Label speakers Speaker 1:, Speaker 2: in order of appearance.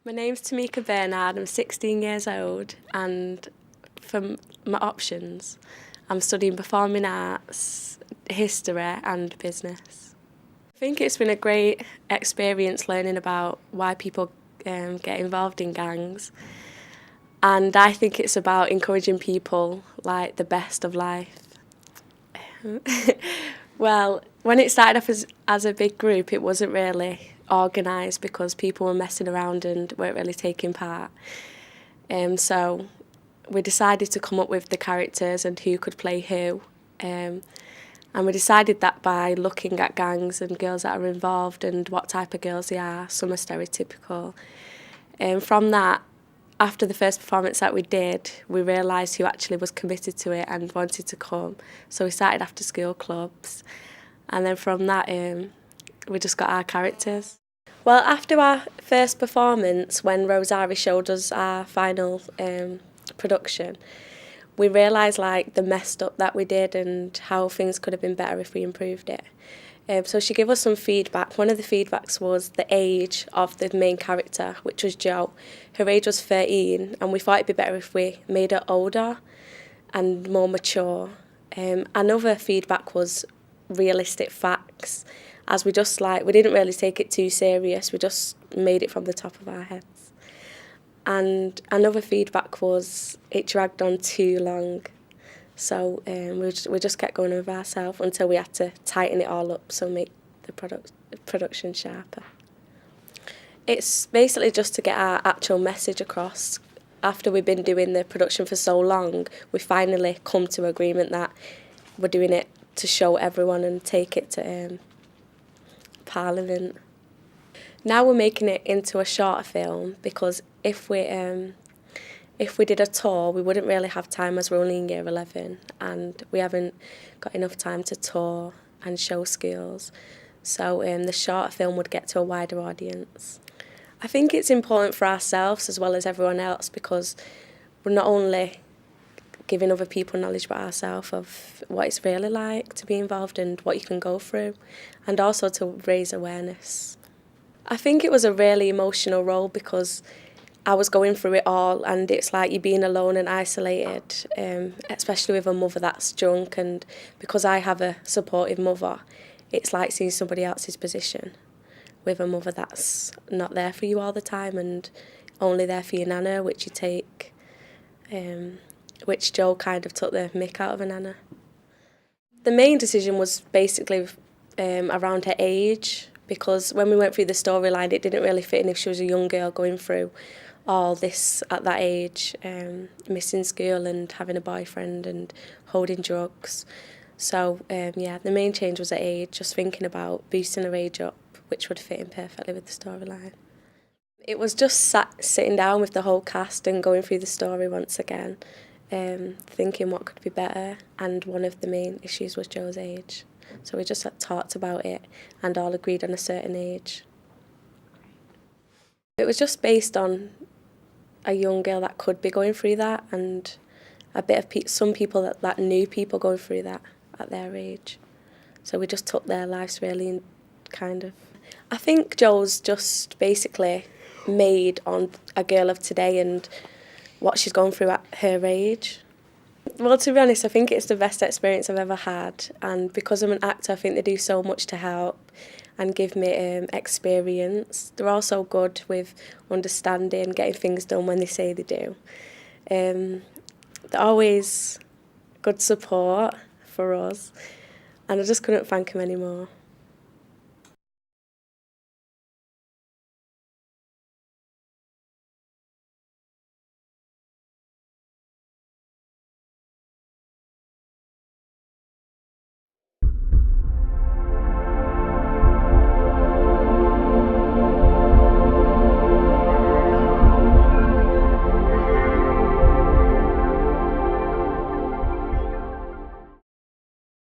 Speaker 1: My name's Tamika Bernard, I'm 16 years old, and for my options, I'm studying performing arts, history and business. I think it's been a great experience learning about why people get involved in gangs, and I think it's about encouraging people like the best of life. Well, when it started off as a big group, it wasn't really organised because people were messing around and weren't really taking part. So we decided to come up with the characters and who could play who. And we decided that by looking at gangs and girls that are involved and what type of girls they are. Some are stereotypical. From that, after the first performance that we did, we realised who actually was committed to it and wanted to come. So we started after school clubs. And then from that, we just got our characters. Well, after our first performance, when Rosarie showed us our final production, we realised like the messed up that we did and how things could have been better if we improved it. So she gave us some feedback. One of the feedbacks was the age of the main character, which was Jo. Her age was 13, and we thought it'd be better if we made her older and more mature. Another feedback was realistic facts, as we didn't really take it too serious. We just made it from the top of our heads. And another feedback was it dragged on too long. So we just kept going with ourselves until we had to tighten it all up, so make the production sharper. It's basically just to get our actual message across. After we've been doing the production for so long, we finally come to agreement that we're doing it to show everyone and take it to Parliament. Now we're making it into a shorter film because if we did a tour, we wouldn't really have time as we're only in year 11 and we haven't got enough time to tour and show skills. So the shorter film would get to a wider audience. I think it's important for ourselves as well as everyone else because we're not only giving other people knowledge about ourselves of what it's really like to be involved and what you can go through, and also to raise awareness. I think it was a really emotional role because I was going through it all, and it's like you're being alone and isolated, especially with a mother that's drunk, and because I have a supportive mother, it's like seeing somebody else's position with a mother that's not there for you all the time and only there for your nana, which you take, which Jo kind of took the mick out of a nana. The main decision was basically around her age, because when we went through the storyline, it didn't really fit in if she was a young girl going through all this at that age, missing school and having a boyfriend and holding drugs. So the main change was at age, just thinking about boosting her age up, which would fit in perfectly with the storyline. It was just sitting down with the whole cast and going through the story once again, thinking what could be better, and one of the main issues was Jo's age. So we just talked about it and all agreed on a certain age. It was just based on a young girl that could be going through that, and a bit of some people that knew people going through that at their age. So we just took their lives really kind of. I think Jo's just basically made on a girl of today and what she's gone through at her age. Well, to be honest, I think it's the best experience I've ever had, and because I'm an actor, I think they do so much to help and give me experience. They're also good with understanding, getting things done when they say they do. They're always good support for us, and I just couldn't thank them anymore.